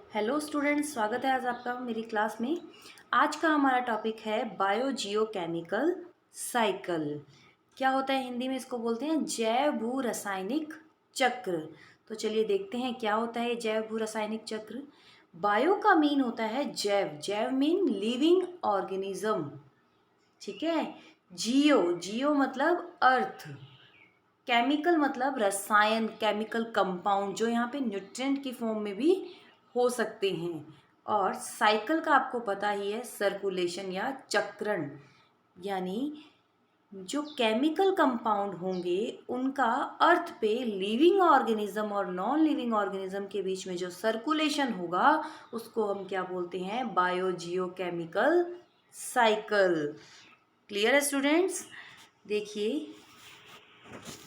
Hello students, स्वागत है आज आपका मेरी क्लास में। आज का हमारा टॉपिक है बायोजियोकेमिकल साइकिल। क्या होता है हिंदी में, इसको बोलते हैं जैव भू रासायनिक चक्र। तो चलिए देखते हैं क्या होता है ये जैव भू रासायनिक चक्र। बायो का मीन होता है जैव, जैव मीन लिविंग ऑर्गेनिज्म, ठीक है। जियो, जियो मतलब अर्थ, केमिकल मतलब रसायन, केमिकल कंपाउंड जो यहाँ पे न्यूट्रिएंट की फॉर्म में भी हो सकते हैं। और साइकिल का आपको पता ही है, सर्कुलेशन या चक्रण, यानी जो केमिकल कंपाउंड होंगे उनका अर्थ पे लिविंग ऑर्गेनिज्म और नॉन लिविंग ऑर्गेनिज्म के बीच में जो सर्कुलेशन होगा उसको हम क्या बोलते हैं, बायोजियोकेमिकल साइकिल। क्लियर है स्टूडेंट्स? देखिए,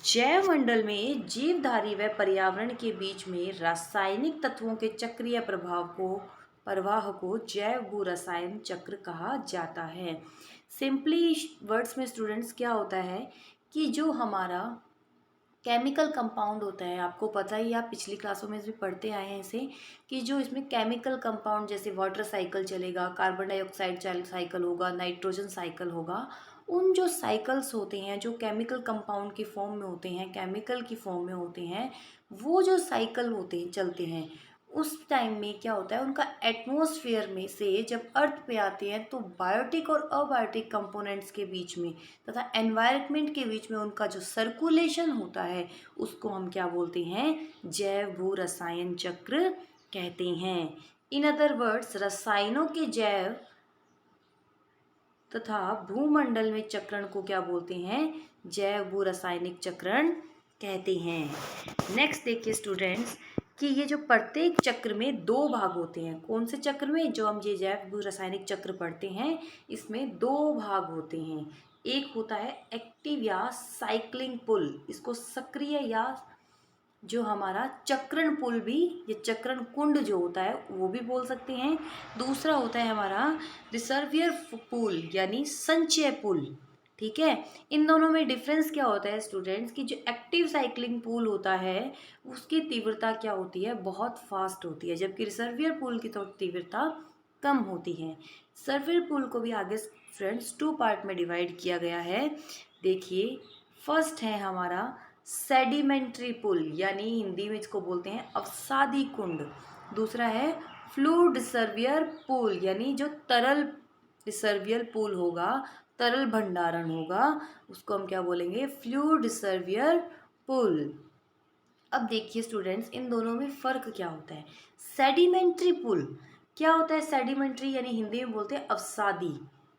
जैव मंडल में जीवधारी व पर्यावरण के बीच में रासायनिक तत्वों के चक्रीय प्रवाह को जैव भू रसायन चक्र कहा जाता है। सिंपली वर्ड्स में स्टूडेंट्स क्या होता है कि जो हमारा केमिकल कंपाउंड होता है, आपको पता ही, आप पिछली क्लासों में भी पढ़ते आए हैं इसे, कि जो इसमें केमिकल कंपाउंड जैसे वाटर साइकिल चलेगा, कार्बन डाइऑक्साइड साइकिल होगा, नाइट्रोजन साइकिल होगा, उन जो साइकिल्स होते हैं जो केमिकल कंपाउंड की फॉर्म में होते हैं, केमिकल की फॉर्म में होते हैं, वो जो साइकिल होते हैं, चलते हैं, उस टाइम में क्या होता है, उनका एटमॉस्फेयर में से जब अर्थ पे आते हैं तो बायोटिक और अबायोटिक कंपोनेंट्स के बीच में तथा एनवायरनमेंट के बीच में उनका जो सर्कुलेशन होता है उसको हम क्या बोलते हैं, जैव भू रसायन चक्र कहते हैं। इन अदर वर्ड्स, रसायनों के जैव तथा भूमंडल में चक्रण को क्या बोलते हैं, जैव भू रासायनिक चक्रण कहते हैं। नेक्स्ट देखिए स्टूडेंट्स कि ये जो प्रत्येक चक्र में दो भाग होते हैं। कौन से चक्र में? जो हम ये जैव भू रासायनिक चक्र पढ़ते हैं इसमें दो भाग होते हैं। एक होता है एक्टिव या साइक्लिंग पुल, इसको सक्रिय या जो हमारा चक्रण पुल भी, ये चक्रण कुंड जो होता है वो भी बोल सकते हैं। दूसरा होता है हमारा रिसर्वियर पुल यानी संचय पुल, ठीक है। इन दोनों में डिफरेंस क्या होता है स्टूडेंट्स कि जो एक्टिव साइक्लिंग पुल होता है उसकी तीव्रता क्या होती है, बहुत फास्ट होती है, जबकि रिसर्वियर पुल की तो तीव्रता कम होती है। सर्वियर पुल को भी आगे फ्रेंड्स टू पार्ट में डिवाइड किया गया है। देखिए, फर्स्ट है हमारा सेडिमेंट्री पुल, यानी हिंदी में इसको बोलते हैं अवसादी कुंड। दूसरा है फ्लूइड रिसर्वियर पुल, यानी जो तरल रिसर्वियर पुल होगा, तरल भंडारण होगा, उसको हम क्या बोलेंगे, फ्लूइड रिसर्वियर पुल। अब देखिए स्टूडेंट्स, इन दोनों में फ़र्क क्या होता है। सेडिमेंट्री पुल क्या होता है? सेडिमेंट्री यानी हिंदी में बोलते हैं अवसादी।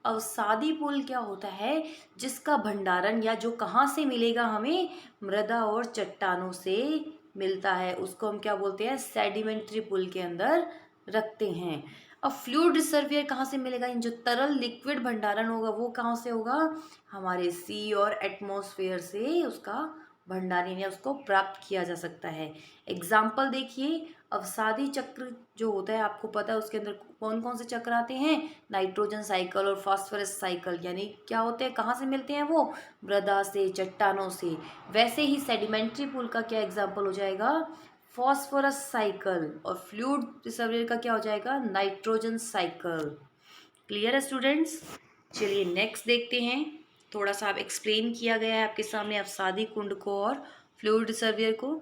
अवसादी पुल क्या होता है, जिसका भंडारण या जो कहाँ से मिलेगा हमें, मृदा और चट्टानों से मिलता है, उसको हम क्या बोलते हैं, सेडिमेंट्री पुल के अंदर रखते हैं। अब फ्लूइड रिजर्वियर कहाँ से मिलेगा, इन जो तरल लिक्विड भंडारण होगा वो कहाँ से होगा, हमारे सी और एटमॉस्फेयर से उसका भंडारण या उसको प्राप्त किया जा सकता है। एग्जाम्पल देखिए, अवसादी चक्र जो होता है आपको पता है उसके अंदर कौन कौन से चक्र आते हैं, नाइट्रोजन साइकिल और फास्फोरस साइकिल, यानी क्या होते हैं, कहाँ से मिलते हैं वो, मृदा से, चट्टानों से। वैसे ही सेडिमेंट्री पुल का क्या एग्जाम्पल हो जाएगा, फॉस्फोरस साइकिल, और फ्लूइड रिजर्वियर का क्या हो जाएगा, नाइट्रोजन साइकिल। क्लियर है स्टूडेंट्स? चलिए नेक्स्ट देखते हैं। थोड़ा सा आप एक्सप्लेन किया गया है आपके सामने अवसादी कुंड को और फ्लूइड रिजर्वियर को।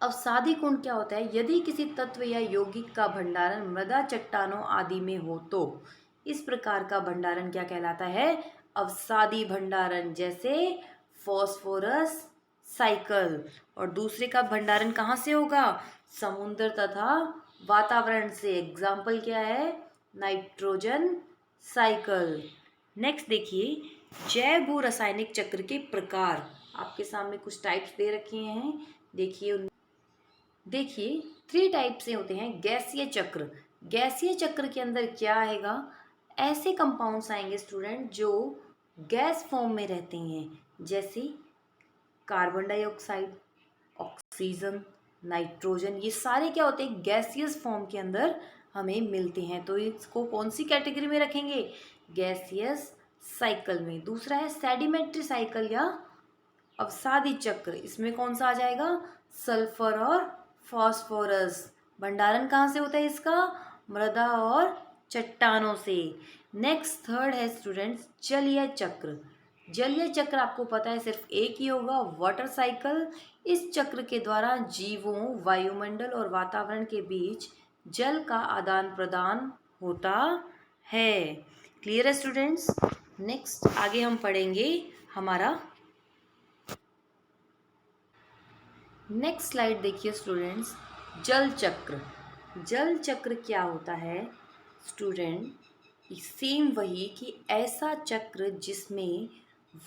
अवसादी कुंड क्या होता है, यदि किसी तत्व या यौगिक का भंडारण मृदा, चट्टानों आदि में हो तो इस प्रकार का भंडारण क्या कहलाता है, अवसादी भंडारण, जैसे फॉस्फोरस साइकिल। और दूसरे का भंडारण कहाँ से होगा, समुद्र तथा वातावरण से। एग्जाम्पल क्या है, नाइट्रोजन साइकिल। नेक्स्ट देखिए, जैव भू रासायनिक चक्र के प्रकार आपके सामने कुछ टाइप्स दे रखे हैं। देखिए 3 टाइप से होते हैं। गैसीय चक्र, गैसीय चक्र के अंदर क्या आएगा, ऐसे कंपाउंड्स आएंगे स्टूडेंट जो गैस फॉर्म में रहते हैं, जैसे कार्बन डाइऑक्साइड, ऑक्सीजन, नाइट्रोजन, ये सारे क्या होते हैं, गैसियस फॉर्म के अंदर हमें मिलते हैं। तो इसको कौन सी कैटेगरी में रखेंगे, गैसियस साइकिल में। दूसरा है सेडिमेंट्री साइकिल या अवसादी चक्र, इसमें कौन सा आ जाएगा, सल्फर और फास्फोरस, भंडारण कहाँ से होता है इसका? मृदा और चट्टानों से। नेक्स्ट थर्ड है स्टूडेंट्स जलीय चक्र। जलीय चक्र आपको पता है सिर्फ एक ही होगा, वाटर साइकिल। इस चक्र के द्वारा जीवों, वायुमंडल और वातावरण के बीच जल का आदान प्रदान होता है। क्लियर है स्टूडेंट्स? नेक्स्ट आगे हम पढ़ेंगे हमारा नेक्स्ट स्लाइड देखिए स्टूडेंट्स, जल चक्र। जल चक्र क्या होता है स्टूडेंट? सेम वही कि ऐसा चक्र जिसमें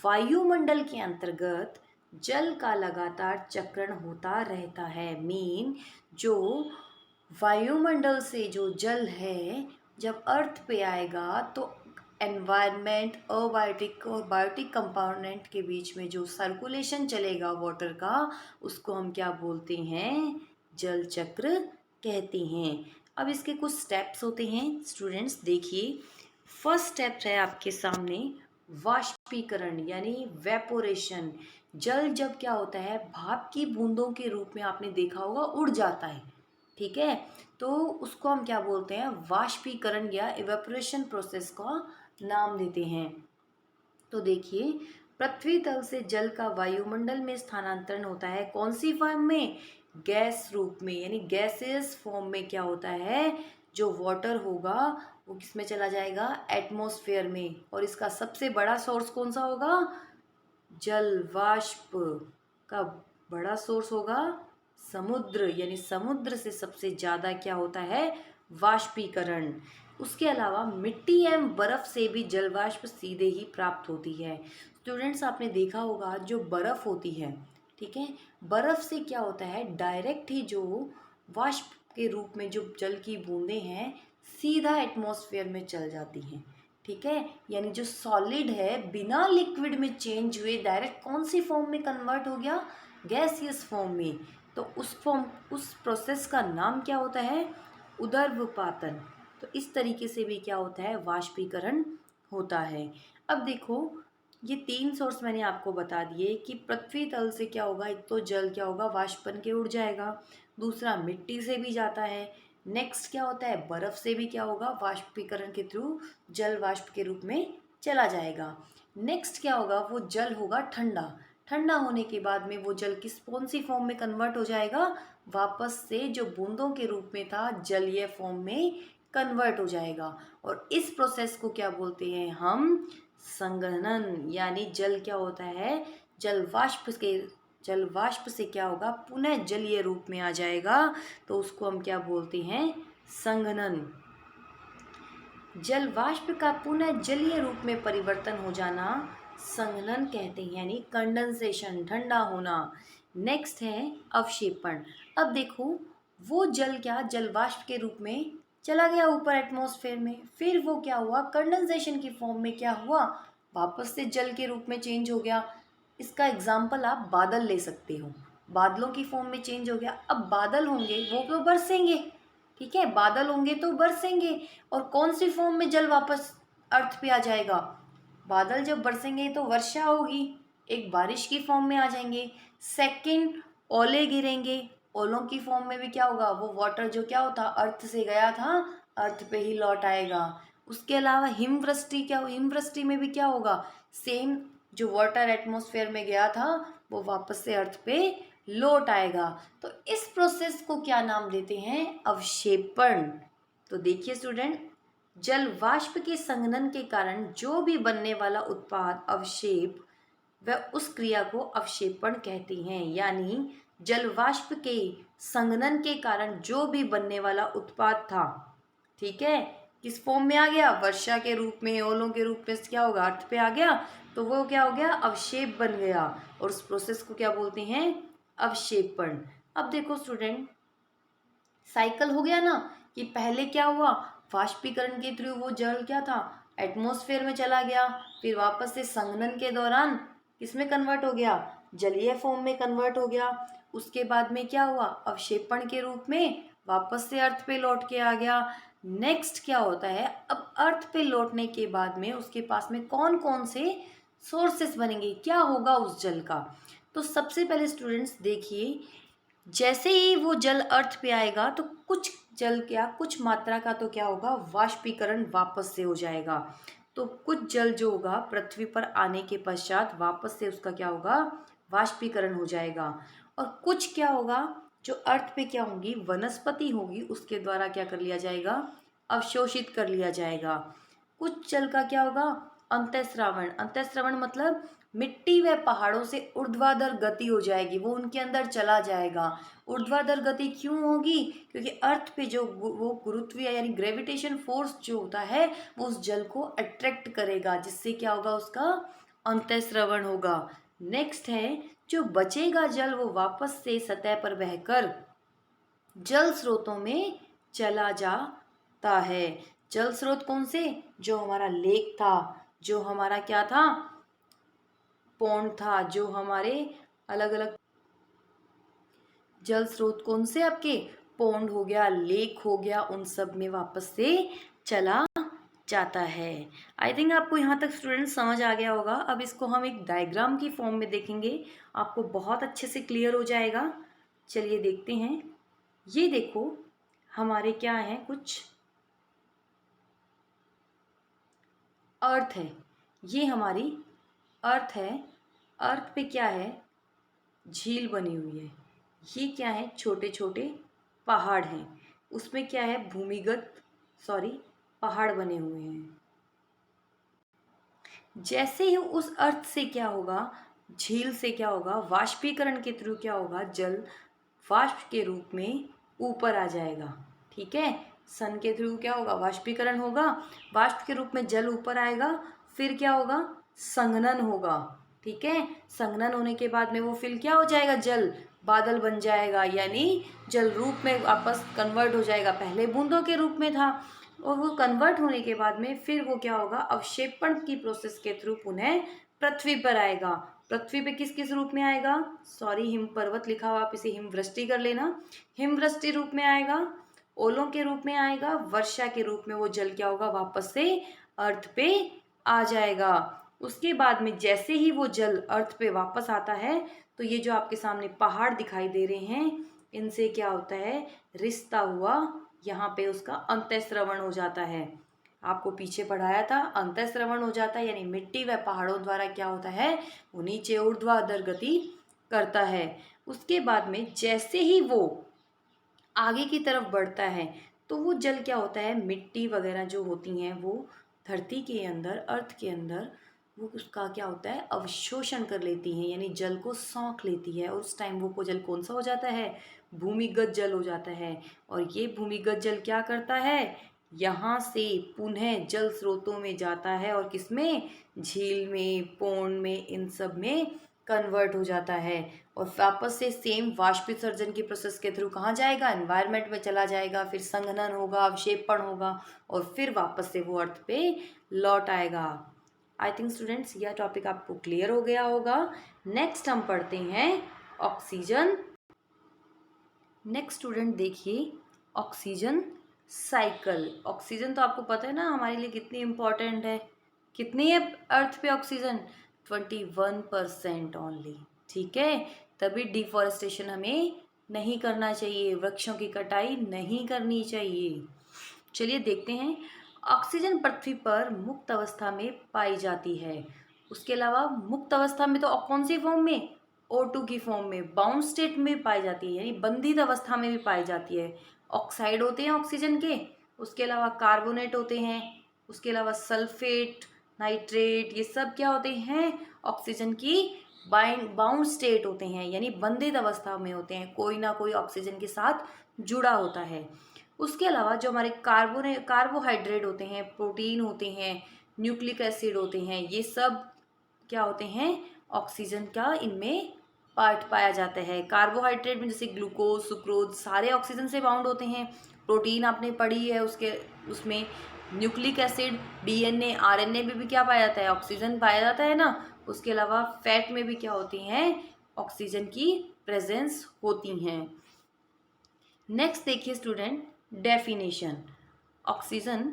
वायुमंडल के अंतर्गत जल का लगातार चक्रण होता रहता है। मीन जो वायुमंडल से जो जल है जब अर्थ पे आएगा तो एनवायरनमेंट, अबायोटिक और बायोटिक कंपोनेंट के बीच में जो सर्कुलेशन चलेगा वाटर का, उसको हम क्या बोलते हैं? जल चक्र कहते हैं। अब इसके कुछ स्टेप्स होते हैं स्टूडेंट्स, देखिए। फर्स्ट स्टेप है आपके सामने वाष्पीकरण यानी वेपोरेशन। जल जब क्या होता है भाप की बूंदों के रूप में, आपने देखा होगा, उड़ जाता है, ठीक है, तो उसको हम क्या बोलते हैं? वाष्पीकरण या इवेपोरेशन प्रोसेस का नाम देते हैं। तो देखिए, पृथ्वी तल से जल का वायुमंडल में स्थानांतरण होता है कौन सी फॉर्म में? गैस रूप में, यानी गैसेस फॉर्म में क्या होता है? जो वाटर होगा वो किसमें चला जाएगा? एटमॉस्फेयर में। और इसका सबसे बड़ा सोर्स कौन सा होगा? जल वाष्प का बड़ा सोर्स होगा समुद्र, यानी समुद्र से सबसे ज़्यादा क्या होता है? वाष्पीकरण। उसके अलावा मिट्टी एवं बर्फ से भी जल वाष्प सीधे ही प्राप्त होती है। स्टूडेंट्स आपने देखा होगा जो बर्फ होती है, ठीक है, बर्फ से क्या होता है डायरेक्ट ही जो वाष्प के रूप में जो जल की बूंदें हैं सीधा एटमॉस्फेयर में चल जाती हैं, ठीक है। यानी जो सॉलिड है बिना लिक्विड में चेंज हुए डायरेक्ट कौन सी फॉर्म में कन्वर्ट हो गया? गैसियस फॉर्म में। तो उस प्रोसेस का नाम क्या होता है? उदर्वपातन। तो इस तरीके से भी क्या होता है? वाष्पीकरण होता है। अब देखो, ये तीन सोर्स मैंने आपको बता दिए कि पृथ्वी तल से क्या होगा, एक तो जल क्या होगा वाष्प बन के उड़ जाएगा, दूसरा मिट्टी से भी जाता है, नेक्स्ट क्या होता है बर्फ से भी क्या होगा वाष्पीकरण के थ्रू जल वाष्प के रूप में चला जाएगा। नेक्स्ट क्या होगा, वो जल होगा ठंडा, ठंडा होने के बाद में वो जल किस कौन सी फॉर्म में कन्वर्ट हो जाएगा? वापस से जो बूंदों के रूप में था जलीय फॉर्म में कन्वर्ट हो जाएगा। और इस प्रोसेस को क्या बोलते हैं हम? संघनन। यानी जल क्या होता है? जल वाष्प से क्या होगा पुनः जलीय रूप में आ जाएगा, तो उसको हम क्या बोलते हैं? संघनन। जल वाष्प का पुनः जलीय रूप में परिवर्तन हो जाना संघनन कहते हैं, यानी कंडेंसेशन, ठंडा होना। नेक्स्ट है अवक्षेपण। अब देखो, वो जल क्या जल वाष्प के रूप में चला गया ऊपर एटमॉस्फेयर में, फिर वो क्या हुआ कंडेंसेशन की फॉर्म में क्या हुआ? वापस से जल के रूप में चेंज हो गया। इसका एग्जाम्पल आप बादल ले सकते हो, बादलों की फॉर्म में चेंज हो गया। अब बादल होंगे वो तो बरसेंगे, ठीक है, बादल होंगे तो बरसेंगे, और कौन सी फॉर्म में जल वापस अर्थ पे आ जाएगा? बादल जब बरसेंगे तो वर्षा होगी, एक बारिश की फॉर्म में आ जाएंगे। सेकंड, ओले गिरेंगे, ओलों की फॉर्म में भी क्या होगा? वो वाटर जो क्या होता अर्थ से गया था अर्थ पे ही लौट आएगा। उसके अलावा हिमवृष्टि, क्या हिमवृष्टि में भी क्या होगा? सेम, जो वाटर एटमॉस्फेयर में गया था वो वापस से अर्थ पे लौट आएगा। तो इस प्रोसेस को क्या नाम देते हैं? अवक्षेपण। तो देखिए स्टूडेंट, जल वाष्प के संघनन के कारण जो भी बनने वाला उत्पाद अवक्षेप, वह उस क्रिया को अवक्षेपण कहते हैं। यानी जल वाष्प के संघनन के कारण जो भी बनने वाला उत्पाद था, ठीक है, किस फॉर्म में आ गया? वर्षा के रूप में, ओलों के रूप में क्या होगा? अर्थ पे आ गया, तो वो क्या हो गया? अवक्षेप बन गया। और उस प्रोसेस को क्या बोलते हैं? अवक्षेपण। अब देखो स्टूडेंट, साइकिल हो गया ना, कि पहले क्या हुआ वाष्पीकरण के थ्रू वो जल क्या था एटमॉस्फेयर में चला गया, फिर वापस से संघनन के दौरान किसमें कन्वर्ट हो गया? जलीय फॉर्म में कन्वर्ट हो गया। उसके बाद में क्या हुआ? अवक्षेपण के रूप में वापस से अर्थ पे लौट के आ गया। नेक्स्ट क्या होता है, अब अर्थ पे लौटने के बाद में उसके पास में कौन कौन से सोर्सेस बनेंगे, क्या होगा उस जल का? तो सबसे पहले स्टूडेंट्स देखिए, जैसे ही वो जल अर्थ पे आएगा तो कुछ जल क्या, कुछ मात्रा का तो क्या होगा, वाष्पीकरण वापस से हो जाएगा। तो कुछ जल जो होगा पृथ्वी पर आने के पश्चात वापस से उसका क्या होगा, वाष्पीकरण हो जाएगा। और कुछ क्या होगा, जो अर्थ पे क्या होंगी, वनस्पति होगी, उसके द्वारा क्या कर लिया जाएगा, अवशोषित कर लिया जाएगा। कुछ जल का क्या होगा, अंतःस्रावण। अंतःस्रावण मतलब मिट्टी व पहाड़ों से ऊर्ध्वाधर गति हो जाएगी, वो उनके अंदर चला जाएगा। ऊर्ध्वाधर गति क्यों होगी, क्योंकि अर्थ पे जो वो गुरुत्वीय यानी ग्रेविटेशन फोर्स जो होता है वो उस जल को अट्रैक्ट करेगा, जिससे क्या होगा, उसका अंतःस्रावण होगा। नेक्स्ट है, जो बचेगा जल वो वापस से सतह पर बहकर जल स्रोतों में चला जाता है। जल स्रोत कौन से, जो हमारा लेक था, जो हमारा क्या था, पौंड था, जो हमारे अलग अलग जल स्रोत कौन से आपके, पौंड हो गया, लेक हो गया, उन सब में वापस से चला जाता है। आई थिंक आपको यहाँ तक स्टूडेंट्स समझ आ गया होगा। अब इसको हम एक डायग्राम की फॉर्म में देखेंगे, आपको बहुत अच्छे से क्लियर हो जाएगा। चलिए देखते हैं। ये देखो हमारे क्या है, कुछ अर्थ है, ये हमारी अर्थ है। अर्थ पे क्या है, झील बनी हुई है। ये क्या है, छोटे छोटे पहाड़ हैं, उसमें क्या है, भूमिगत पहाड़ बने हुए हैं। जैसे ही उस अर्थ से क्या होगा, झील से क्या होगा, वाष्पीकरण के थ्रू क्या होगा, जल वाष्प के रूप में ऊपर आ जाएगा। ठीक है, सन के थ्रू क्या होगा, वाष्पीकरण होगा, वाष्प के रूप में जल ऊपर आएगा, फिर क्या होगा, संघनन होगा। ठीक है, संघनन होने के बाद में वो फिर क्या हो जाएगा, जल बादल बन जाएगा, यानी जल रूप में वापस कन्वर्ट हो जाएगा। पहले बूंदों के रूप में था, और वो कन्वर्ट होने के बाद में फिर वो क्या होगा, अवक्षेपण की प्रोसेस के थ्रू पुनः पृथ्वी पर आएगा। पृथ्वी पे किस किस रूप में आएगा, हिम पर्वत लिखा हुआ, आप इसे हिमवृष्टि कर लेना। हिमवृष्टि रूप में आएगा, ओलों के रूप में आएगा, वर्षा के रूप में वो जल क्या होगा, वापस से अर्थ पे आ जाएगा। उसके बाद में जैसे ही वो जल अर्थ पे वापस आता है, तो ये जो आपके सामने पहाड़ दिखाई दे रहे हैं, इनसे क्या होता है, रिश्ता हुआ यहाँ पे उसका अंतःस्रवण हो जाता है। आपको पीछे पढ़ाया था, अंतःस्रवण हो जाता है यानी मिट्टी व पहाड़ों द्वारा क्या होता है, वो नीचे ऊर्ध्वाधर गति करता है। उसके बाद में जैसे ही वो आगे की तरफ बढ़ता है, तो वो जल क्या होता है, मिट्टी वगैरह जो होती हैं वो धरती के अंदर, अर्थ के अंदर, वो उसका क्या होता है, अवशोषण कर लेती हैं, यानी जल को सौंख लेती है। और उस टाइम वो जल कौन सा हो जाता है, भूमिगत जल हो जाता है। और ये भूमिगत जल क्या करता है, यहाँ से पुनः जल स्रोतों में जाता है, और किसमें, झील में, पौंड में, इन सब में कन्वर्ट हो जाता है। और वापस से सेम वाष्पीसर्जन की प्रोसेस के थ्रू कहाँ जाएगा, एनवायरनमेंट में चला जाएगा, फिर संघनन होगा, अवक्षेपण होगा, और फिर वापस से वो अर्थ पे लौट आएगा। आई थिंक स्टूडेंट्स यह टॉपिक आपको क्लियर हो गया होगा। नेक्स्ट हम पढ़ते हैं ऑक्सीजन। नेक्स्ट स्टूडेंट देखिए, ऑक्सीजन साइकिल। ऑक्सीजन तो आपको पता है ना हमारे लिए कितनी इम्पोर्टेंट है। कितनी है अर्थ पे ऑक्सीजन, 21% ओनली। ठीक है, तभी डिफॉरेस्टेशन हमें नहीं करना चाहिए, वृक्षों की कटाई नहीं करनी चाहिए। चलिए देखते हैं, ऑक्सीजन पृथ्वी पर मुक्त अवस्था में पाई जाती है। उसके अलावा मुक्त अवस्था में तो कौन सी फॉर्म में, O2 की फॉर्म में, बाउंड स्टेट में पाई जाती है, यानी बंधित अवस्था में भी पाई जाती है। ऑक्साइड होते हैं ऑक्सीजन के, उसके अलावा कार्बोनेट होते हैं, उसके अलावा सल्फेट, नाइट्रेट, ये सब क्या होते हैं, ऑक्सीजन की बाउंड स्टेट होते हैं, यानी बंधित अवस्था में होते हैं, कोई ना कोई ऑक्सीजन के साथ जुड़ा होता है। उसके अलावा जो हमारे कार्बोहाइड्रेट होते हैं, प्रोटीन होते हैं, न्यूक्लिक एसिड होते हैं, ये सब क्या होते हैं, ऑक्सीजन का इनमें पार्ट पाया जाता है। कार्बोहाइड्रेट में जैसे ग्लूकोज, सुक्रोज, सारे ऑक्सीजन से बाउंड होते हैं। प्रोटीन आपने पढ़ी है, उसके उसमें न्यूक्लिक एसिड, डीएनए, आरएनए में भी क्या पाया जाता है, ऑक्सीजन पाया जाता है ना। उसके अलावा फैट में भी क्या होती हैं, ऑक्सीजन की प्रेजेंस होती हैं। नेक्स्ट देखिए स्टूडेंट, डेफिनेशन। ऑक्सीजन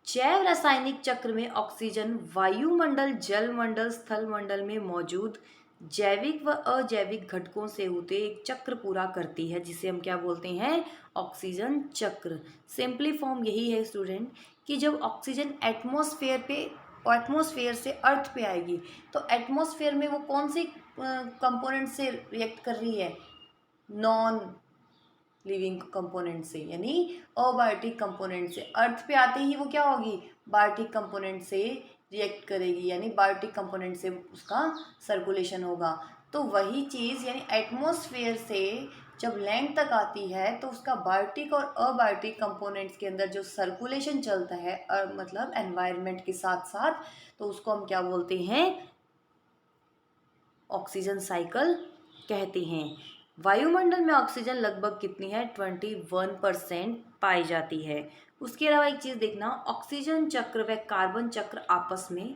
जैव रासायनिक चक्र में ऑक्सीजन वायुमंडल, जलमंडल, स्थल मंडल में मौजूद जैविक व अजैविक घटकों से होते एक चक्र पूरा करती है, जिसे हम क्या बोलते हैं, ऑक्सीजन चक्र। सिंपली फॉर्म यही है स्टूडेंट कि जब ऑक्सीजन एटमॉस्फेयर से अर्थ पे आएगी तो एटमॉस्फेयर में वो कौन से कंपोनेंट से रिएक्ट कर रही है, नॉन लिविंग कंपोनेंट से, यानी अबायोटिक कंपोनेंट से। अर्थ पे आते ही वो क्या होगी, बायोटिक कंपोनेंट से रिएक्ट करेगी, यानी बायोटिक कंपोनेंट से उसका सर्कुलेशन होगा। तो वही चीज़ यानी एटमॉस्फेयर से जब लैंड तक आती है तो उसका बायोटिक और अबायोटिक कंपोनेंट्स के अंदर जो सर्कुलेशन चलता है मतलब एनवायरनमेंट के साथ साथ, तो उसको हम क्या बोलते हैं, ऑक्सीजन साइकिल कहते हैं। वायुमंडल में ऑक्सीजन लगभग कितनी है, 21% पाई जाती है। उसके अलावा एक चीज़ देखना, ऑक्सीजन चक्र व कार्बन चक्र आपस में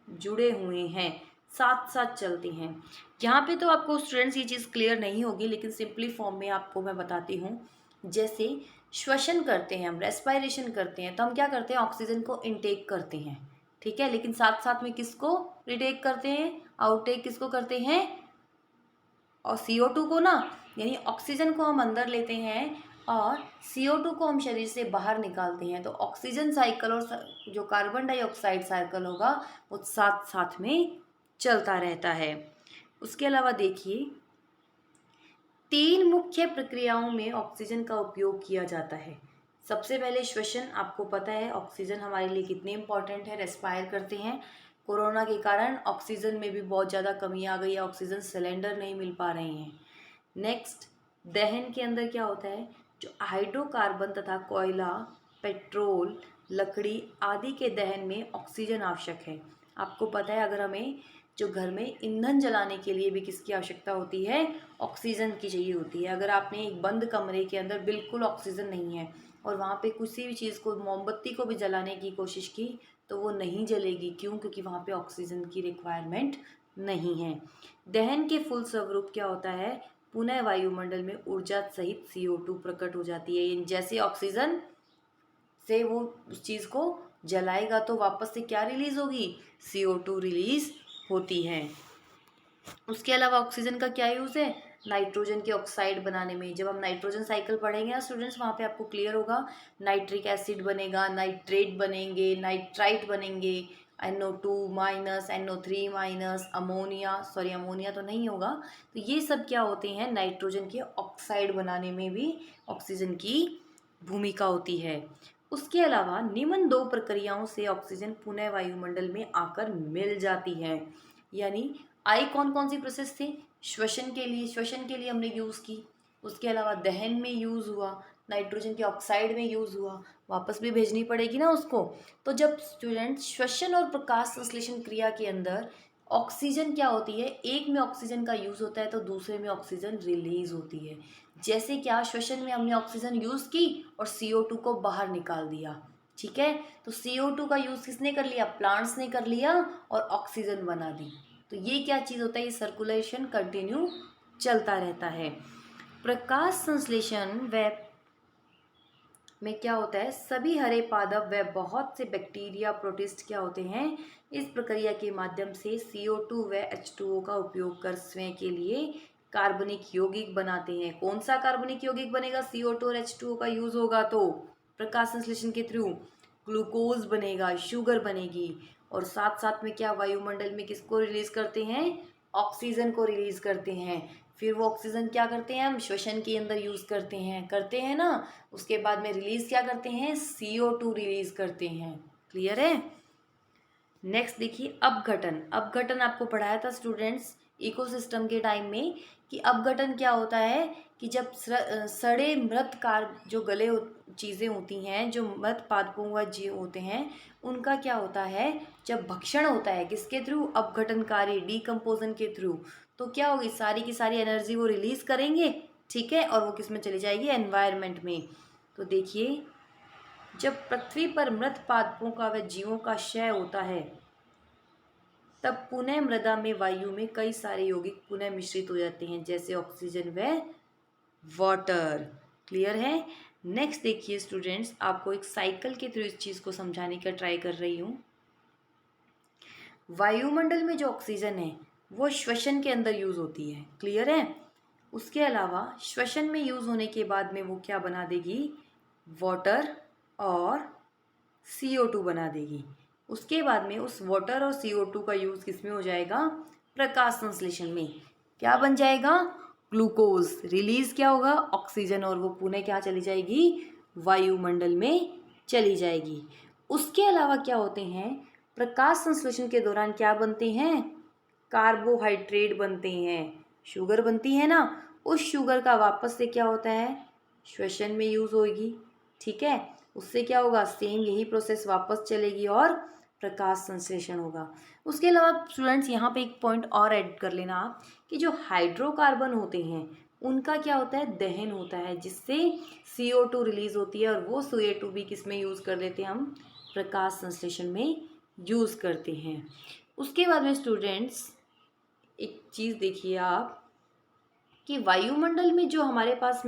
जुड़े हुए हैं, साथ साथ चलते हैं। यहाँ पे तो आपको स्टूडेंट्स ये चीज़ क्लियर नहीं होगी, लेकिन सिंपली फॉर्म में आपको मैं बताती हूँ। जैसे श्वसन करते हैं हम, रेस्पायरेशन करते हैं, तो हम क्या करते हैं, ऑक्सीजन को इनटेक करते हैं, ठीक है, लेकिन साथ साथ में किसको रिटेक करते हैं, आउटटेक किसको करते हैं, और CO2 को ना, यानी ऑक्सीजन को हम अंदर लेते हैं और CO2 को हम शरीर से बाहर निकालते हैं। तो ऑक्सीजन साइकिल और जो कार्बन डाइऑक्साइड साइकिल होगा वो साथ साथ में चलता रहता है। उसके अलावा देखिए, 3 मुख्य प्रक्रियाओं में ऑक्सीजन का उपयोग किया जाता है। सबसे पहले श्वसन, आपको पता है ऑक्सीजन हमारे लिए कितनी इम्पोर्टेंट है, रेस्पायर करते हैं। कोरोना के कारण ऑक्सीजन में भी बहुत ज़्यादा कमी आ गई है, ऑक्सीजन सिलेंडर नहीं मिल पा रहे हैं। नेक्स्ट, दहन के अंदर क्या होता है, जो हाइड्रोकार्बन तथा कोयला, पेट्रोल, लकड़ी आदि के दहन में ऑक्सीजन आवश्यक है। आपको पता है अगर हमें जो घर में ईंधन जलाने के लिए भी किसकी आवश्यकता होती है, ऑक्सीजन की चाहिए होती है। अगर आपने एक बंद कमरे के अंदर बिल्कुल ऑक्सीजन नहीं है और वहाँ पे किसी भी चीज़ को, मोमबत्ती को भी जलाने की कोशिश की तो वो नहीं जलेगी। क्यों? क्योंकि वहाँ पे ऑक्सीजन की रिक्वायरमेंट नहीं है। दहन के फल स्वरूप क्या होता है, पुनः वायुमंडल में ऊर्जा सहित CO2 प्रकट हो जाती है। जैसे ऑक्सीजन से वो उस चीज़ को जलाएगा तो वापस से क्या रिलीज होगी, CO2 रिलीज होती है। उसके अलावा ऑक्सीजन का क्या यूज़ है, नाइट्रोजन के ऑक्साइड बनाने में। जब हम नाइट्रोजन साइकिल पढ़ेंगे ना स्टूडेंट्स, वहाँ पे आपको क्लियर होगा, नाइट्रिक एसिड बनेगा, नाइट्रेट बनेंगे, नाइट्राइट बनेंगे, NO2 minus, NO3 minus, ammonia तो नहीं होगा। तो ये सब क्या होते हैं, नाइट्रोजन के ऑक्साइड बनाने में भी ऑक्सीजन की भूमिका होती है। उसके अलावा निम्न 2 प्रक्रियाओं से ऑक्सीजन पुनः वायुमंडल में आकर मिल जाती है। यानी आई कौन कौन सी प्रोसेस थी, श्वसन के लिए हमने यूज़ की। उसके अलावा दहन में यूज़ हुआ, नाइट्रोजन के ऑक्साइड में यूज़ हुआ, वापस भी भेजनी पड़ेगी ना उसको। तो जब स्टूडेंट श्वसन और प्रकाश संश्लेषण क्रिया के अंदर ऑक्सीजन क्या होती है, एक में ऑक्सीजन का यूज़ होता है तो दूसरे में ऑक्सीजन रिलीज होती है। जैसे क्या, श्वसन में हमने ऑक्सीजन यूज़ की और CO2 को बाहर निकाल दिया, ठीक है। तो CO2 का यूज़ किसने कर लिया, प्लांट्स ने कर लिया और ऑक्सीजन बना दी। तो ये क्या चीज़ होता है, ये सर्कुलेशन कंटिन्यू चलता रहता है। प्रकाश संश्लेषण व में क्या होता है, सभी हरे पादप व बहुत से बैक्टीरिया प्रोटिस्ट क्या होते हैं, इस प्रक्रिया के माध्यम से CO2 व H2O का उपयोग कर स्वयं के लिए कार्बनिक यौगिक बनाते हैं। कौन सा कार्बनिक यौगिक बनेगा, CO2 और H2O का यूज होगा तो प्रकाश संश्लेषण के थ्रू ग्लूकोज बनेगा, शुगर बनेगी। और साथ साथ में क्या, वायुमंडल में किसको रिलीज करते हैं, ऑक्सीजन को रिलीज करते हैं। फिर वो ऑक्सीजन क्या करते हैं, हम श्वसन के अंदर यूज़ करते हैं ना। उसके बाद में रिलीज क्या करते हैं, CO2 रिलीज करते हैं। क्लियर है। नेक्स्ट देखिए, अपघटन आपको पढ़ाया था स्टूडेंट्स इकोसिस्टम के टाइम में कि अपघटन क्या होता है कि जब सड़े मृत कार जो गले चीज़ें होती हैं, जो मृत पादपों व जीव होते हैं, उनका क्या होता है, जब भक्षण होता है किसके थ्रू, अपघटनकारी डिकम्पोजन के थ्रू, तो क्या होगी, सारी की सारी एनर्जी वो रिलीज करेंगे, ठीक है, और वो किस में चली जाएगी, एनवायरनमेंट में। तो देखिए, जब पृथ्वी पर मृत पादपों का व जीवों का क्षय होता है तब पुनः मृदा में वायु में कई सारे यौगिक पुनः मिश्रित हो जाते हैं, जैसे ऑक्सीजन व वाटर। क्लियर है। नेक्स्ट देखिए स्टूडेंट्स, आपको एक साइकिल के थ्रू इस चीज़ को समझाने का ट्राई कर रही हूँ। वायुमंडल में जो ऑक्सीजन है वो श्वसन के अंदर यूज़ होती है। क्लियर है? उसके अलावा श्वसन में यूज़ होने के बाद में वो क्या बना देगी, वाटर और CO2 बना देगी। उसके बाद में उस वाटर और CO2 का यूज़ किस में हो जाएगा, प्रकाश संश्लेषण में। क्या बन जाएगा, ग्लूकोज। रिलीज क्या होगा, ऑक्सीजन, और वो पुनः क्या चली जाएगी, वायुमंडल में चली जाएगी। उसके अलावा क्या होते हैं, प्रकाश संश्लेषण के दौरान क्या बनते हैं, कार्बोहाइड्रेट बनते हैं, शुगर बनती है ना, उस शुगर का वापस से क्या होता है, श्वसन में यूज़ होगी। ठीक है, उससे क्या होगा, सेम यही प्रोसेस वापस चलेगी और प्रकाश संश्लेषण होगा। उसके अलावा स्टूडेंट्स यहाँ पे एक पॉइंट और ऐड कर लेना आप, कि जो हाइड्रोकार्बन होते हैं उनका क्या होता है, दहन होता है, जिससे CO2 रिलीज होती है, और वो CO2 भी किस में यूज़ कर देते हैं हम, प्रकाश संश्लेषण में यूज़ करते हैं। उसके बाद में स्टूडेंट्स एक चीज़ देखिए आप, कि वायुमंडल में जो हमारे पास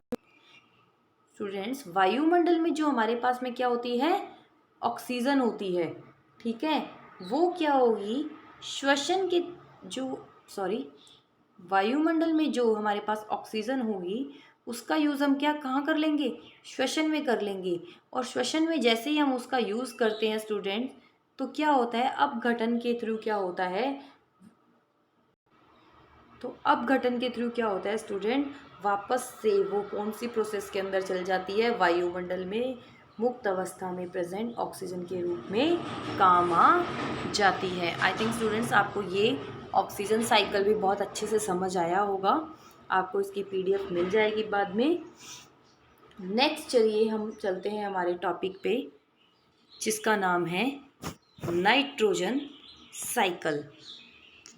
वायुमंडल में जो हमारे पास में क्या होती है, ऑक्सीजन होती है। ठीक है, वो क्या होगी, श्वसन के वायुमंडल में जो हमारे पास ऑक्सीजन होगी उसका यूज़ हम क्या कहाँ कर लेंगे, श्वसन में कर लेंगे। और श्वसन में जैसे ही हम उसका यूज़ करते हैं स्टूडेंट, तो क्या होता है, अपघटन के थ्रू क्या होता है, स्टूडेंट, वापस से वो कौन सी प्रोसेस के अंदर चल जाती है, वायुमंडल में मुक्त अवस्था में प्रेजेंट ऑक्सीजन के रूप में काम आ जाती है। आई थिंक स्टूडेंट्स आपको ये ऑक्सीजन साइकिल भी बहुत अच्छे से समझ आया होगा। आपको इसकी PDF मिल जाएगी बाद में। नेक्स्ट चलिए हम चलते हैं हमारे टॉपिक पे, जिसका नाम है नाइट्रोजन साइकिल।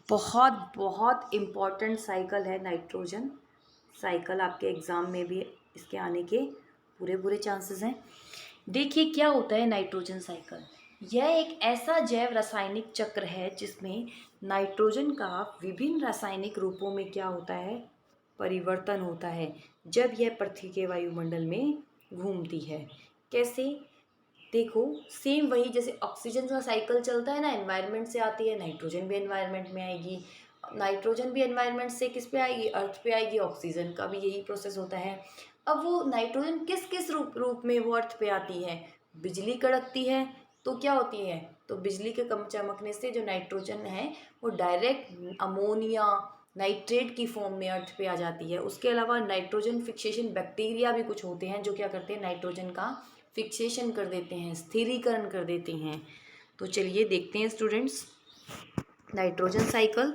बहुत बहुत इम्पॉर्टेंट साइकिल है नाइट्रोजन साइकिल, आपके एग्ज़ाम में भी इसके आने के पूरे चांसेस हैं। देखिए क्या होता है नाइट्रोजन साइकिल, यह एक ऐसा जैव रासायनिक चक्र है जिसमें नाइट्रोजन का विभिन्न रासायनिक रूपों में क्या होता है, परिवर्तन होता है, जब यह पृथ्वी के वायुमंडल में घूमती है। कैसे, देखो सेम वही जैसे ऑक्सीजन का साइकिल चलता है ना, एनवायरनमेंट से आती है, नाइट्रोजन भी एनवायरनमेंट में आएगी, नाइट्रोजन भी एनवायरनमेंट से किस पे आएगी, अर्थ पे आएगी, ऑक्सीजन का भी यही प्रोसेस होता है। अब वो नाइट्रोजन किस किस रूप में वो अर्थ पे आती है, बिजली कड़कती है तो क्या होती है, तो बिजली के कम चमकने से जो नाइट्रोजन है वो डायरेक्ट अमोनिया नाइट्रेट की फॉर्म में अर्थ पे आ जाती है। उसके अलावा नाइट्रोजन फिक्सेशन बैक्टीरिया भी कुछ होते हैं जो क्या करते हैं, नाइट्रोजन का फिक्सेशन कर देते हैं, स्थिरीकरण कर देते हैं। तो चलिए देखते हैं स्टूडेंट्स नाइट्रोजन साइकिल।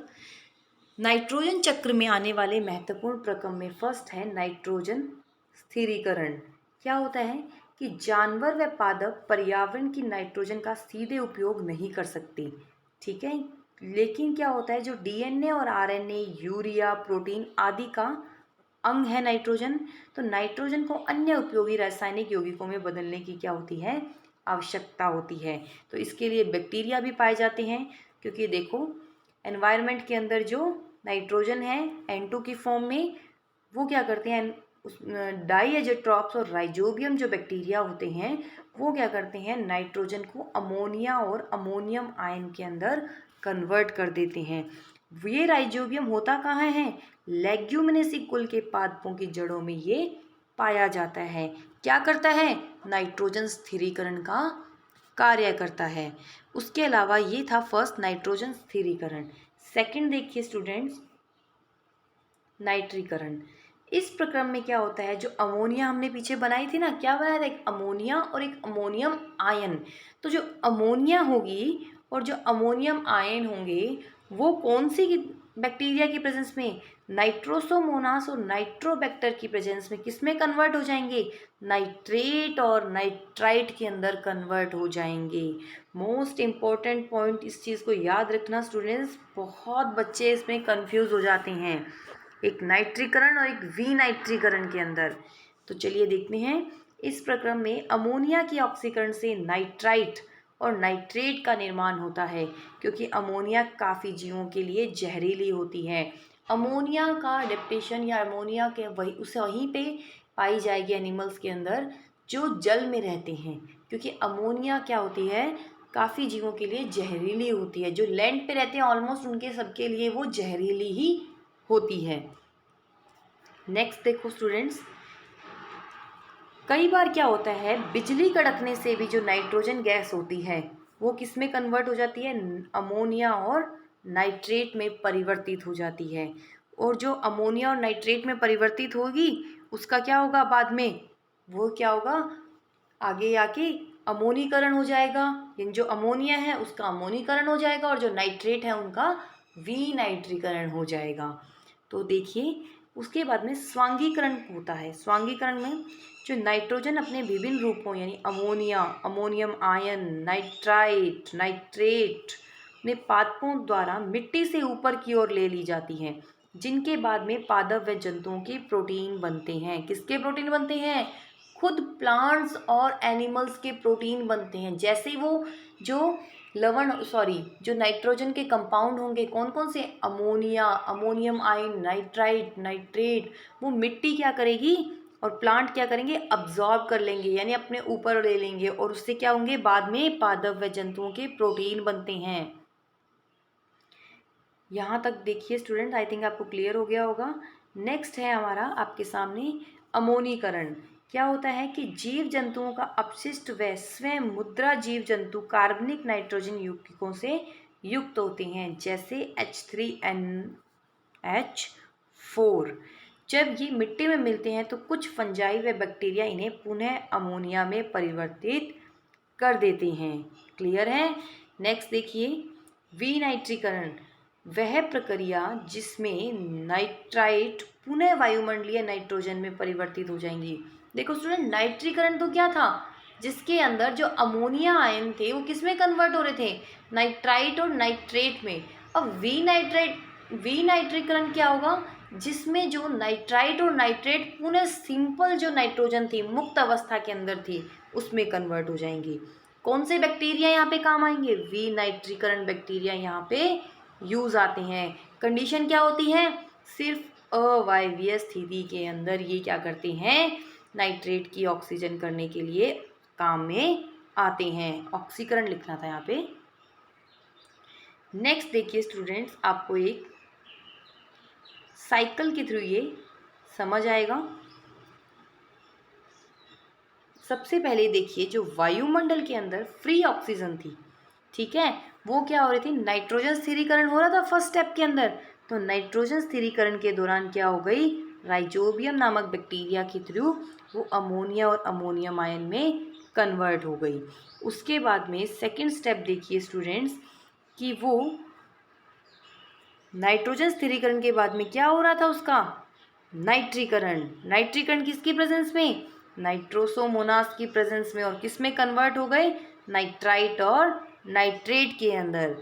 नाइट्रोजन चक्र में आने वाले महत्वपूर्ण प्रक्रम में फर्स्ट है नाइट्रोजन स्थिरीकरण। क्या होता है कि जानवर व पादप पर्यावरण की नाइट्रोजन का सीधे उपयोग नहीं कर सकते। ठीक है, लेकिन क्या होता है, जो DNA और RNA, यूरिया, प्रोटीन आदि का अंग है नाइट्रोजन, तो नाइट्रोजन को अन्य उपयोगी रासायनिक यौगिकों में बदलने की क्या होती है, आवश्यकता होती है। तो इसके लिए बैक्टीरिया भी पाए जाते हैं, क्योंकि देखो एनवायरनमेंट के अंदर जो नाइट्रोजन है N2 की फॉर्म में, वो क्या करते हैं, उस डाइएजेट्रॉप्स और राइजोबियम जो बैक्टीरिया होते हैं वो क्या करते हैं, नाइट्रोजन को अमोनिया और अमोनियम आयन के अंदर कन्वर्ट कर देते हैं। ये राइजोबियम होता कहाँ है, लेग्यूमिनेसी कुल के पादपों की जड़ों में ये पाया जाता है। क्या करता है, नाइट्रोजन स्थिरीकरण का कार्य करता है। उसके अलावा ये था फर्स्ट नाइट्रोजन स्थिरीकरण। सेकंड देखिए स्टूडेंट्स, नाइट्रीकरण। इस प्रक्रम में क्या होता है, जो अमोनिया हमने पीछे बनाई थी ना, क्या बनाया था, एक अमोनिया और एक अमोनियम आयन। तो जो अमोनिया होगी और जो अमोनियम आयन होंगे वो कौन सी बैक्टीरिया की प्रेजेंस में, नाइट्रोसोमोनास और नाइट्रोबैक्टर की प्रेजेंस में किस में कन्वर्ट हो जाएंगे, नाइट्रेट और नाइट्राइट के अंदर कन्वर्ट हो जाएंगे। मोस्ट इम्पॉर्टेंट पॉइंट, इस चीज़ को याद रखना स्टूडेंट्स, बहुत बच्चे इसमें कंफ्यूज हो जाते हैं, एक नाइट्रीकरण और एक विनाइट्रीकरण के अंदर। तो चलिए देखते हैं, इस प्रक्रम में अमोनिया की ऑक्सीकरण से नाइट्राइट और नाइट्रेट का निर्माण होता है, क्योंकि अमोनिया काफ़ी जीवों के लिए जहरीली होती है। अमोनिया का एडेप्टेशन या अमोनिया के वहीं पे पाई जाएगी एनिमल्स के अंदर जो जल में रहते हैं, क्योंकि अमोनिया क्या होती है, काफ़ी जीवों के लिए जहरीली होती है। जो लैंड पे रहते हैं ऑलमोस्ट उनके सबके लिए वो जहरीली ही होती है। नेक्स्ट देखो स्टूडेंट्स, कई बार क्या होता है, बिजली कड़कने से भी जो नाइट्रोजन गैस होती है वो किस में कन्वर्ट हो जाती है, अमोनिया और नाइट्रेट में परिवर्तित हो जाती है। और जो अमोनिया और नाइट्रेट में परिवर्तित होगी उसका क्या होगा बाद में, वो क्या होगा, आगे आके अमोनीकरण हो जाएगा। यानी जो अमोनिया है उसका अमोनीकरण हो जाएगा और जो नाइट्रेट है उनका विनाइट्रीकरण हो जाएगा। तो देखिए उसके बाद में स्वांगीकरण होता है। स्वांगीकरण में जो नाइट्रोजन अपने विभिन्न रूपों यानी ammonia, ammonium ion, nitrite, nitrate में पादपों द्वारा मिट्टी से ऊपर की ओर ले ली जाती हैं, जिनके बाद में पादप व जंतुओं के प्रोटीन बनते हैं। किसके प्रोटीन बनते हैं, खुद प्लांट्स और एनिमल्स के प्रोटीन बनते हैं। जैसे वो जो जो नाइट्रोजन के कंपाउंड होंगे कौन कौन से, ammonia, ammonium ion, nitrite, nitrate, वो मिट्टी क्या करेगी और प्लांट क्या करेंगे, अब्जॉर्ब कर लेंगे यानी अपने ऊपर ले लेंगे और उससे क्या होंगे, बाद में पादप व जंतुओं के प्रोटीन बनते हैं। यहाँ तक देखिए स्टूडेंट, आई थिंक आपको क्लियर हो गया होगा। नेक्स्ट है हमारा आपके सामने अमोनीकरण। क्या होता है कि जीव जंतुओं का अपशिष्ट व स्वयं मुद्रा जीव जंतु कार्बनिक नाइट्रोजन युग्मकों से युक्त होते हैं, जैसे H3NH4। जब ये मिट्टी में मिलते हैं तो कुछ फंजाई व बैक्टीरिया इन्हें पुनः अमोनिया में परिवर्तित कर देते हैं। क्लियर है। नेक्स्ट देखिए विनाइट्रीकरण, वह प्रक्रिया जिसमें नाइट्राइट पुनः वायुमंडलीय नाइट्रोजन में परिवर्तित हो जाएंगी। देखो स्टूडेंट, नाइट्रीकरण तो क्या था, जिसके अंदर जो अमोनिया आयन थे वो किस में कन्वर्ट हो रहे थे, नाइट्राइट और नाइट्रेट में। अब विनाइट्रीकरण क्या होगा, जिसमें जो नाइट्राइट और नाइट्रेट पुनः सिंपल जो नाइट्रोजन थी मुक्त अवस्था के अंदर थी उसमें कन्वर्ट हो जाएंगी। कौन से बैक्टीरिया यहाँ पे काम आएंगे, विनाइट्रीकरण बैक्टीरिया यहाँ पे यूज आते हैं। कंडीशन क्या होती है, सिर्फ अवायवीय स्थिति के अंदर ये क्या करते हैं, नाइट्रेट की ऑक्सीजन करने के लिए काम में आते हैं। ऑक्सीकरण लिखना था यहाँ पे। नेक्स्ट देखिए स्टूडेंट्स, आपको एक साइकिल के थ्रू ये समझ आएगा। सबसे पहले देखिए जो वायुमंडल के अंदर फ्री ऑक्सीजन थी, ठीक है, वो क्या हो रही थी, नाइट्रोजन स्थिरीकरण हो रहा था फर्स्ट स्टेप के अंदर। तो नाइट्रोजन स्थिरीकरण के दौरान क्या हो गई, राइजोबियम नामक बैक्टीरिया के थ्रू वो अमोनिया और अमोनियम आयन में कन्वर्ट हो गई। उसके बाद में सेकंड स्टेप देखिए स्टूडेंट्स कि वो नाइट्रोजन स्थिरीकरण के बाद में क्या हो रहा था उसका, नाइट्रीकरण। नाइट्रीकरण किसकी प्रेजेंस में, नाइट्रोसोमोनास की प्रेजेंस में, और किस में कन्वर्ट हो गए, नाइट्राइट और नाइट्रेट के अंदर।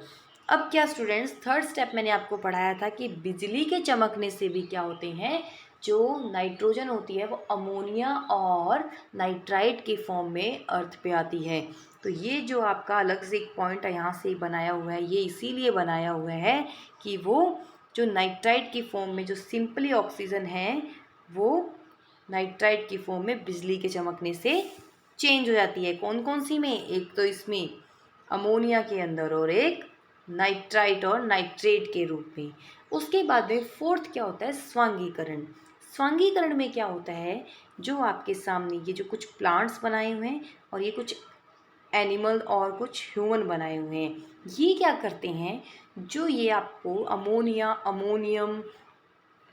अब क्या स्टूडेंट्स, थर्ड स्टेप मैंने आपको पढ़ाया था कि बिजली के चमकने से भी क्या होते हैं, जो नाइट्रोजन होती है वो अमोनिया और नाइट्राइट के फॉर्म में अर्थ पे आती है। तो ये जो आपका अलग से एक पॉइंट यहाँ से बनाया हुआ है, ये इसीलिए बनाया हुआ है कि वो जो नाइट्राइट की फॉर्म में जो सिंपली ऑक्सीजन है वो नाइट्राइट की फॉर्म में बिजली के चमकने से चेंज हो जाती है। कौन कौन सी में, एक तो इसमें अमोनिया के अंदर और एक नाइट्राइट और नाइट्रेट के रूप में। उसके बाद में फोर्थ क्या होता है, स्वांगीकरण। स्वांगीकरण में क्या होता है, जो आपके सामने ये जो कुछ प्लांट्स बनाए हुए हैं और ये कुछ एनिमल और कुछ ह्यूमन बनाए हुए हैं, ये क्या करते हैं, जो ये आपको अमोनिया, अमोनियम,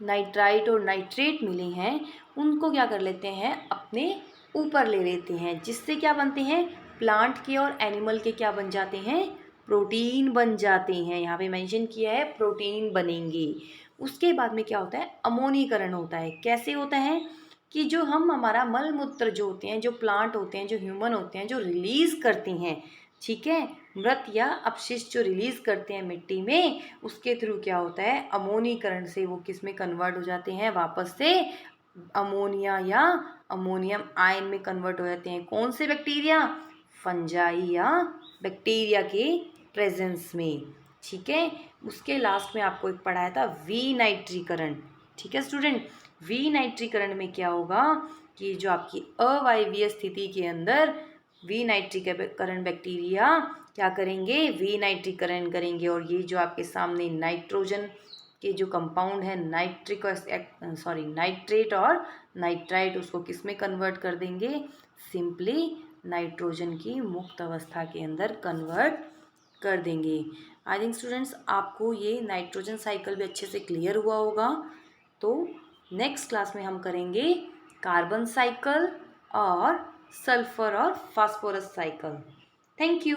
नाइट्राइट और नाइट्रेट मिले हैं उनको क्या कर लेते हैं, अपने ऊपर ले लेते हैं, जिससे क्या बनते हैं, प्लांट के और एनिमल के क्या बन जाते हैं, प्रोटीन बन जाते हैं। यहाँ पे मेंशन किया है प्रोटीन बनेंगे। उसके बाद में क्या होता है, अमोनीकरण होता है। कैसे होता है कि जो हम हमारा मल मूत्र जो होते हैं, जो प्लांट होते हैं, जो ह्यूमन होते हैं, जो रिलीज़ करते हैं, ठीक है, मृत या अपशिष्ट जो रिलीज़ करते हैं मिट्टी में, उसके थ्रू क्या होता है, अमोनीकरण से वो किस में कन्वर्ट हो जाते हैं, वापस से अमोनिया या अमोनियम आयन में कन्वर्ट हो जाते हैं। कौन से बैक्टीरिया, फंजाई या बैक्टीरिया के प्रेजेंस में, ठीक है। उसके लास्ट में आपको एक पढ़ाया था विनाइट्रीकरण, ठीक है स्टूडेंट। विनाइट्रीकरण में क्या होगा कि जो आपकी अवायवीय स्थिति के अंदर विनाइट्रीकरण बैक्टीरिया क्या करेंगे, विनाइट्रीकरण करेंगे। और ये जो आपके सामने नाइट्रोजन के जो कंपाउंड है नाइट्रेट और नाइट्राइट, उसको किस में कन्वर्ट कर देंगे, सिंपली नाइट्रोजन की मुक्त अवस्था के अंदर कन्वर्ट कर देंगे। आई थिंक स्टूडेंट्स आपको ये नाइट्रोजन साइकिल भी अच्छे से क्लियर हुआ होगा। तो नेक्स्ट क्लास में हम करेंगे कार्बन साइकिल और सल्फर और फास्फोरस साइकिल। Thank you.